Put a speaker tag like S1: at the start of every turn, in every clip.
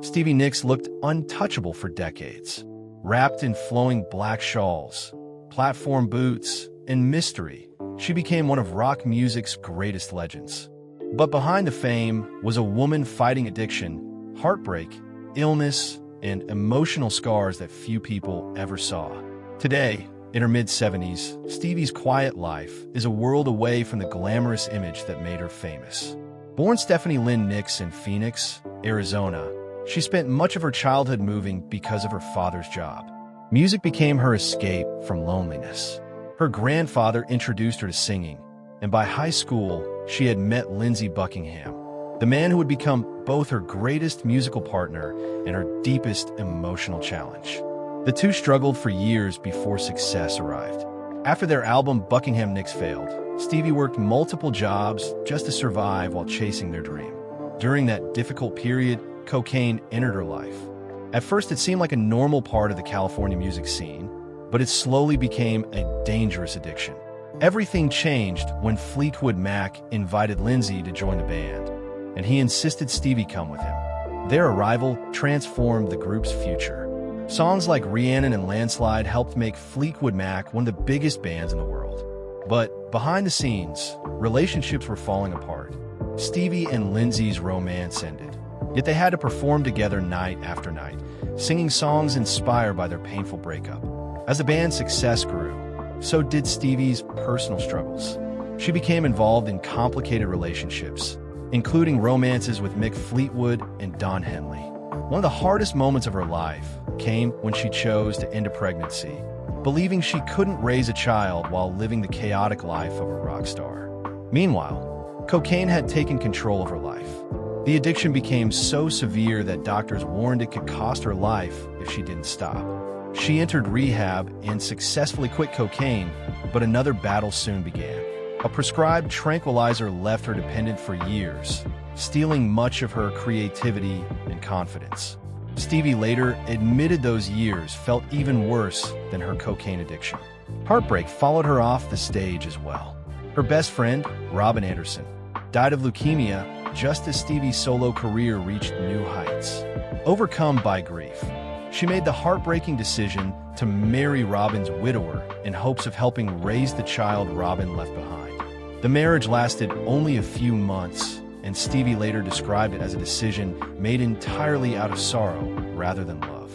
S1: Stevie Nicks looked untouchable for decades. Wrapped in flowing black shawls, platform boots, and mystery, she became one of rock music's greatest legends. But behind the fame was a woman fighting addiction, heartbreak, illness, and emotional scars that few people ever saw. Today, in her mid-70s, Stevie's quiet life is a world away from the glamorous image that made her famous. Born Stephanie Lynn Nicks in Phoenix, Arizona, she spent much of her childhood moving because of her father's job. Music became her escape from loneliness. Her grandfather introduced her to singing, and by high school, she had met Lindsey Buckingham, the man who would become both her greatest musical partner and her deepest emotional challenge. The two struggled for years before success arrived. After their album Buckingham Nicks failed, Stevie worked multiple jobs just to survive while chasing their dream. During that difficult period, cocaine entered her life. At first, it seemed like a normal part of the California music scene, but it slowly became a dangerous addiction. Everything changed when Fleetwood Mac invited Lindsey to join the band, and he insisted Stevie come with him. Their arrival transformed the group's future. Songs like Rhiannon and Landslide helped make Fleetwood Mac one of the biggest bands in the world. But behind the scenes, relationships were falling apart. Stevie and Lindsey's romance ended, yet they had to perform together night after night, singing songs inspired by their painful breakup. As the band's success grew, so did Stevie's personal struggles. She became involved in complicated relationships, including romances with Mick Fleetwood and Don Henley. One of the hardest moments of her life came when she chose to end a pregnancy, believing she couldn't raise a child while living the chaotic life of a rock star. Meanwhile, cocaine had taken control of her life. The addiction became so severe that doctors warned it could cost her life if she didn't stop. She entered rehab and successfully quit cocaine, but another battle soon began. A prescribed tranquilizer left her dependent for years, stealing much of her creativity and confidence. Stevie later admitted those years felt even worse than her cocaine addiction. Heartbreak followed her off the stage as well. Her best friend, Robin Anderson, died of leukemia just as Stevie's solo career reached new heights. Overcome by grief, she made the heartbreaking decision to marry Robin's widower in hopes of helping raise the child Robin left behind. The marriage lasted only a few months, and Stevie later described it as a decision made entirely out of sorrow rather than love.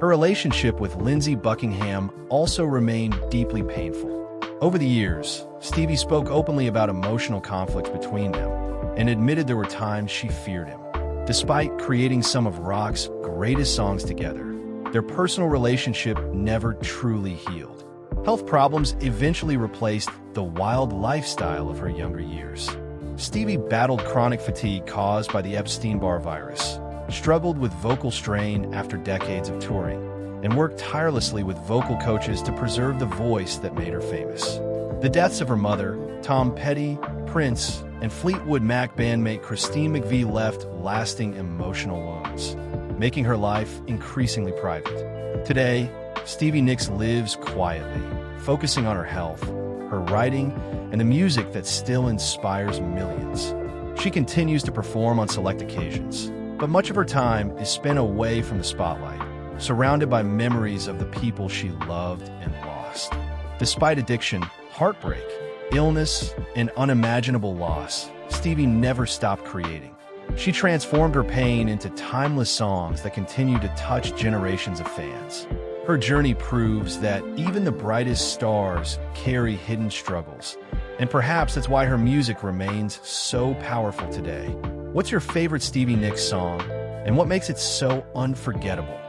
S1: Her relationship with Lindsey Buckingham also remained deeply painful. Over the years, Stevie spoke openly about emotional conflicts between them and admitted there were times she feared him. Despite creating some of rock's greatest songs together, their personal relationship never truly healed. Health problems eventually replaced the wild lifestyle of her younger years. Stevie battled chronic fatigue caused by the Epstein-Barr virus, struggled with vocal strain after decades of touring, and worked tirelessly with vocal coaches to preserve the voice that made her famous. The deaths of her mother, Tom Petty, Prince, and Fleetwood Mac bandmate Christine McVie left lasting emotional wounds, making her life increasingly private. Today, Stevie Nicks lives quietly, focusing on her health, her writing, and the music that still inspires millions. She continues to perform on select occasions, but much of her time is spent away from the spotlight, surrounded by memories of the people she loved and lost. Despite addiction, heartbreak, illness, and unimaginable loss, Stevie never stopped creating. She transformed her pain into timeless songs that continue to touch generations of fans. Her journey proves that even the brightest stars carry hidden struggles, and perhaps that's why her music remains so powerful today. What's your favorite Stevie Nicks song, and what makes it so unforgettable?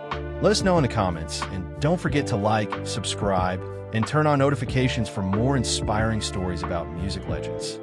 S1: Let us know in the comments, and don't forget to like, subscribe, and turn on notifications for more inspiring stories about music legends.